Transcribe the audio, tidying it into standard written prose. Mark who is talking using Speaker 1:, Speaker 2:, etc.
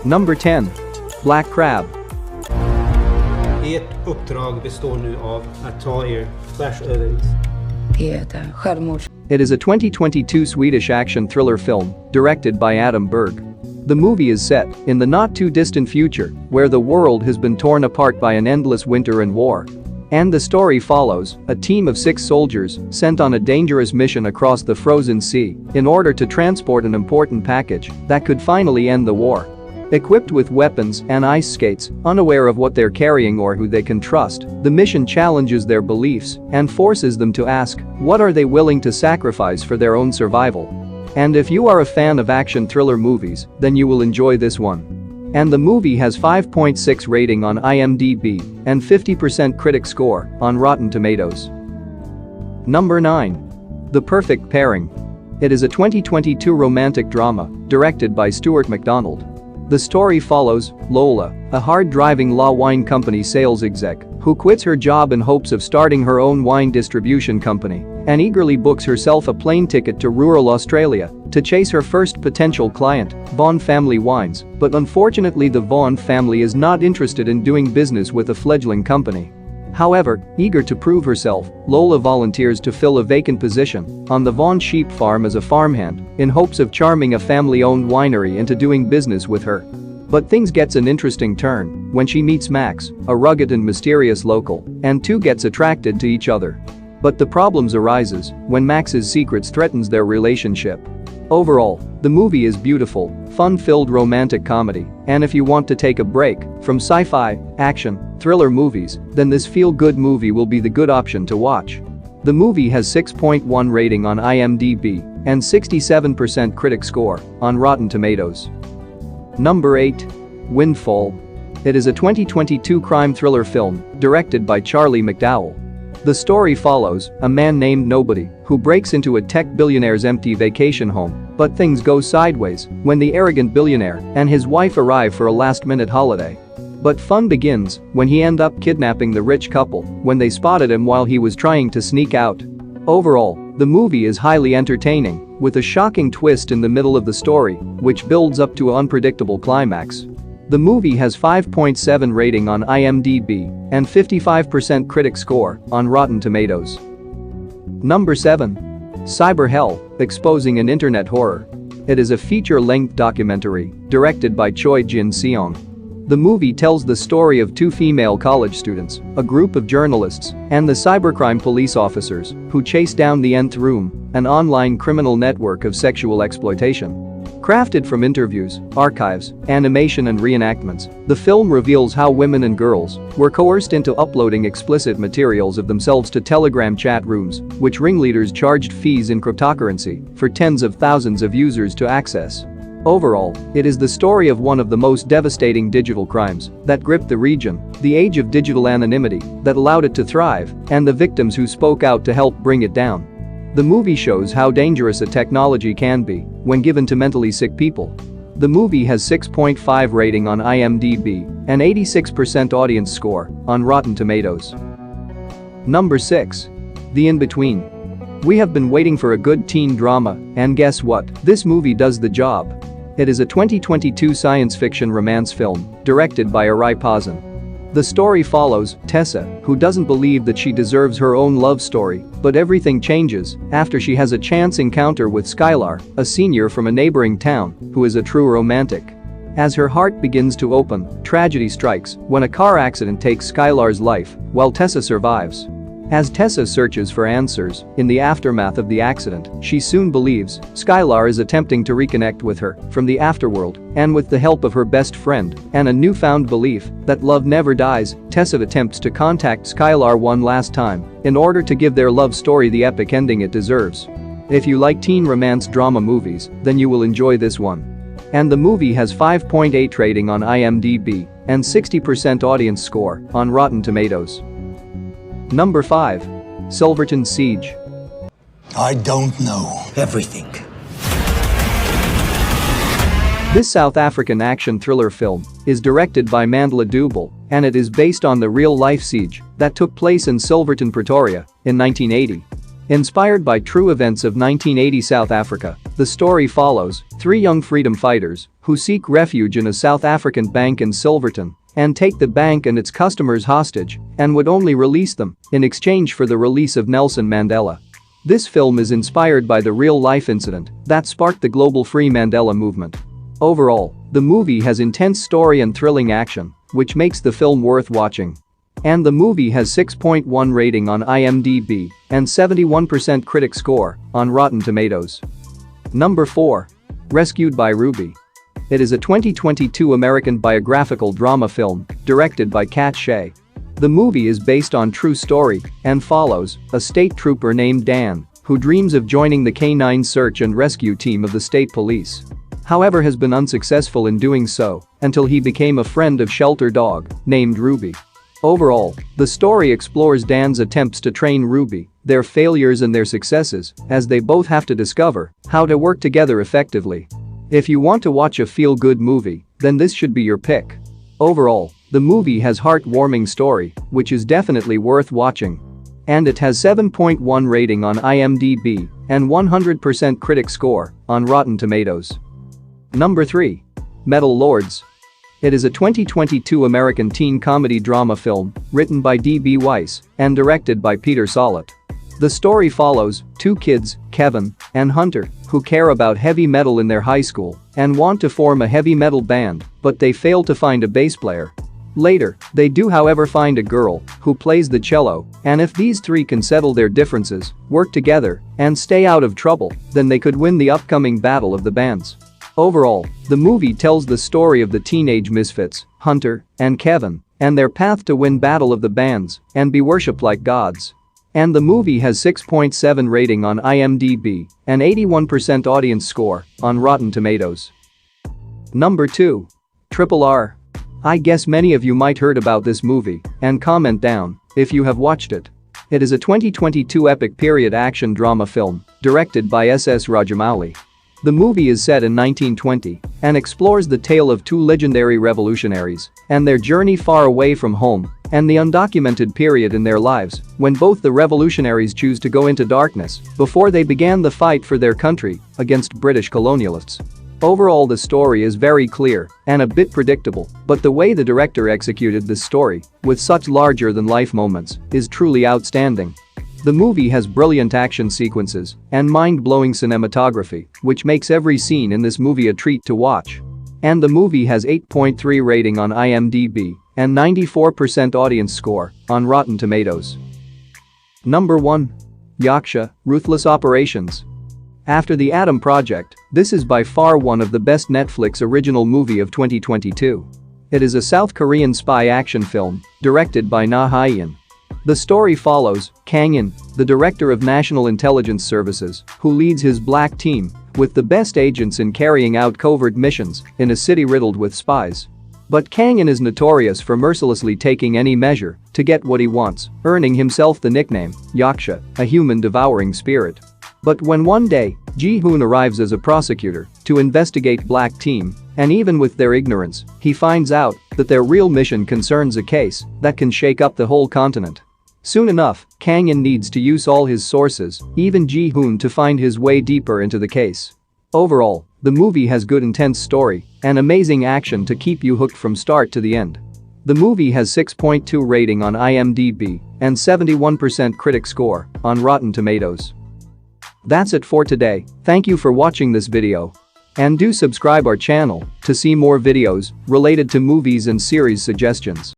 Speaker 1: Number 10. Black Crab.
Speaker 2: Ert uppdrag består nu av att ta er tvärs över is.
Speaker 1: It is a 2022 Swedish action thriller film directed by Adam Berg. The movie is set in the not-too-distant future where the world has been torn apart by an endless winter and war. And the story follows a team of 6 soldiers sent on a dangerous mission across the frozen sea in order to transport an important package that could finally end the war. Equipped with weapons and ice skates, unaware of what they're carrying or who they can trust, the mission challenges their beliefs and forces them to ask, what are they willing to sacrifice for their own survival? And if you are a fan of action thriller movies, then you will enjoy this one. And the movie has 5.6 rating on IMDb and 50% critic score on Rotten Tomatoes. Number 9. The Perfect Pairing. It is a 2022 romantic drama directed by Stuart McDonald. The story follows Lola, a hard-driving law wine company sales exec who quits her job in hopes of starting her own wine distribution company and eagerly books herself a plane ticket to rural Australia to chase her first potential client, Vaughan Family Wines, but unfortunately the Vaughan family is not interested in doing business with a fledgling company. However, eager to prove herself, Lola volunteers to fill a vacant position on the Vaughan sheep farm as a farmhand in hopes of charming a family-owned winery into doing business with her. But things gets an interesting turn when she meets Max, a rugged and mysterious local, and two gets attracted to each other. But the problems arises when Max's secrets threatens their relationship. Overall, the movie is beautiful, fun-filled romantic comedy, and if you want to take a break from sci-fi, action, thriller movies, then this feel-good movie will be the good option to watch. The movie has 6.1 rating on IMDb and 67% critic score on Rotten Tomatoes. Number 8. Windfall. It is a 2022 crime thriller film directed by Charlie McDowell. The story follows a man named Nobody who breaks into a tech billionaire's empty vacation home, but things go sideways when the arrogant billionaire and his wife arrive for a last-minute holiday. But fun begins when he ends up kidnapping the rich couple when they spotted him while he was trying to sneak out. Overall, the movie is highly entertaining, with a shocking twist in the middle of the story, which builds up to an unpredictable climax. The movie has 5.7 rating on IMDb and 55% critic score on Rotten Tomatoes. Number 7. Cyber Hell, Exposing an Internet Horror. It is a feature-length documentary directed by Choi Jin-seong. The movie tells the story of 2 female college students, a group of journalists, and the cybercrime police officers who chase down the Nth Room, an online criminal network of sexual exploitation. Crafted from interviews, archives, animation and reenactments, the film reveals how women and girls were coerced into uploading explicit materials of themselves to Telegram chat rooms, which ringleaders charged fees in cryptocurrency for tens of thousands of users to access. Overall, it is the story of one of the most devastating digital crimes that gripped the region, the age of digital anonymity that allowed it to thrive, and the victims who spoke out to help bring it down. The movie shows how dangerous a technology can be when given to mentally sick people. The movie has 6.5 rating on IMDb and 86% audience score on Rotten Tomatoes. Number 6. The In-Between. We have been waiting for a good teen drama, and guess what? This movie does the job. It is a 2022 science fiction romance film directed by Arai Pazin. The story follows Tessa, who doesn't believe that she deserves her own love story, but everything changes after she has a chance encounter with Skylar, a senior from a neighboring town, who is a true romantic. As her heart begins to open, tragedy strikes when a car accident takes Skylar's life, while Tessa survives. As Tessa searches for answers in the aftermath of the accident, she soon believes Skylar is attempting to reconnect with her from the afterworld, and with the help of her best friend and a newfound belief that love never dies, Tessa attempts to contact Skylar one last time in order to give their love story the epic ending it deserves. If you like teen romance drama movies, then you will enjoy this one. And the movie has 5.8 rating on IMDb and 60% audience score on Rotten Tomatoes. Number 5. Silverton Siege.
Speaker 3: I don't know
Speaker 4: everything.
Speaker 1: This South African action thriller film is directed by Mandla Dubel, and it is based on the real-life siege that took place in Silverton, Pretoria in 1980. Inspired by true events of 1980 South Africa, The story follows 3 young freedom fighters who seek refuge in a South African bank in Silverton and take the bank and its customers hostage and would only release them in exchange for the release of Nelson Mandela. This film is inspired by the real-life incident that sparked the global Free Mandela movement. Overall, the movie has intense story and thrilling action, which makes the film worth watching. And the movie has 6.1 rating on IMDb and 71% critic score on Rotten Tomatoes. Number 4. Rescued by Ruby. It is a 2022 American biographical drama film directed by Kat Shea. The movie is based on true story and follows a state trooper named Dan who dreams of joining the K-9 search and rescue team of the state police. However, has been unsuccessful in doing so until he became a friend of shelter dog named Ruby. Overall, the story explores Dan's attempts to train Ruby, their failures and their successes, as they both have to discover how to work together effectively. If you want to watch a feel-good movie, then this should be your pick. Overall, the movie has heartwarming story, which is definitely worth watching. And it has 7.1 rating on IMDb and 100% critic score on Rotten Tomatoes. Number 3. Metal Lords. It is a 2022 American teen comedy drama film written by D.B. Weiss and directed by Peter Sollett. The story follows 2 kids, Kevin and Hunter, who care about heavy metal in their high school and want to form a heavy metal band, but they fail to find a bass player. Later, they do however find a girl who plays the cello, and if these 3 can settle their differences, work together, and stay out of trouble, then they could win the upcoming battle of the bands. Overall, the movie tells the story of the teenage misfits, Hunter and Kevin, and their path to win battle of the bands and be worshipped like gods. And the movie has 6.7 rating on IMDb and 81% audience score on Rotten Tomatoes. Number 2. Triple R. I guess many of you might heard about this movie and comment down if you have watched it. It is a 2022 epic period action drama film directed by S.S. Rajamouli. The movie is set in 1920 and explores the tale of 2 legendary revolutionaries and their journey far away from home and the undocumented period in their lives when both the revolutionaries choose to go into darkness before they began the fight for their country against British colonialists. Overall, the story is very clear and a bit predictable, but the way the director executed this story with such larger-than-life moments is truly outstanding. The movie has brilliant action sequences and mind-blowing cinematography, which makes every scene in this movie a treat to watch. And the movie has 8.3 rating on IMDb and 94% audience score on Rotten Tomatoes. Number 1. Yaksha: Ruthless Operations. After The Adam Project, this is by far one of the best Netflix original movie of 2022. It is a South Korean spy action film directed by Na Hyun. The story follows Kang In, the director of National Intelligence Services, who leads his black team with the best agents in carrying out covert missions in a city riddled with spies. But Kang In is notorious for mercilessly taking any measure to get what he wants, earning himself the nickname Yaksha, a human devouring spirit. But when one day, Ji-hoon arrives as a prosecutor to investigate Black Team, and even with their ignorance, he finds out that their real mission concerns a case that can shake up the whole continent. Soon enough, Kang In needs to use all his sources, even Ji-hoon, to find his way deeper into the case. Overall, the movie has good intense story and amazing action to keep you hooked from start to the end. The movie has 6.2 rating on IMDb and 71% critic score on Rotten Tomatoes. That's it for today. Thank you for watching this video. And do subscribe our channel to see more videos related to movies and series suggestions.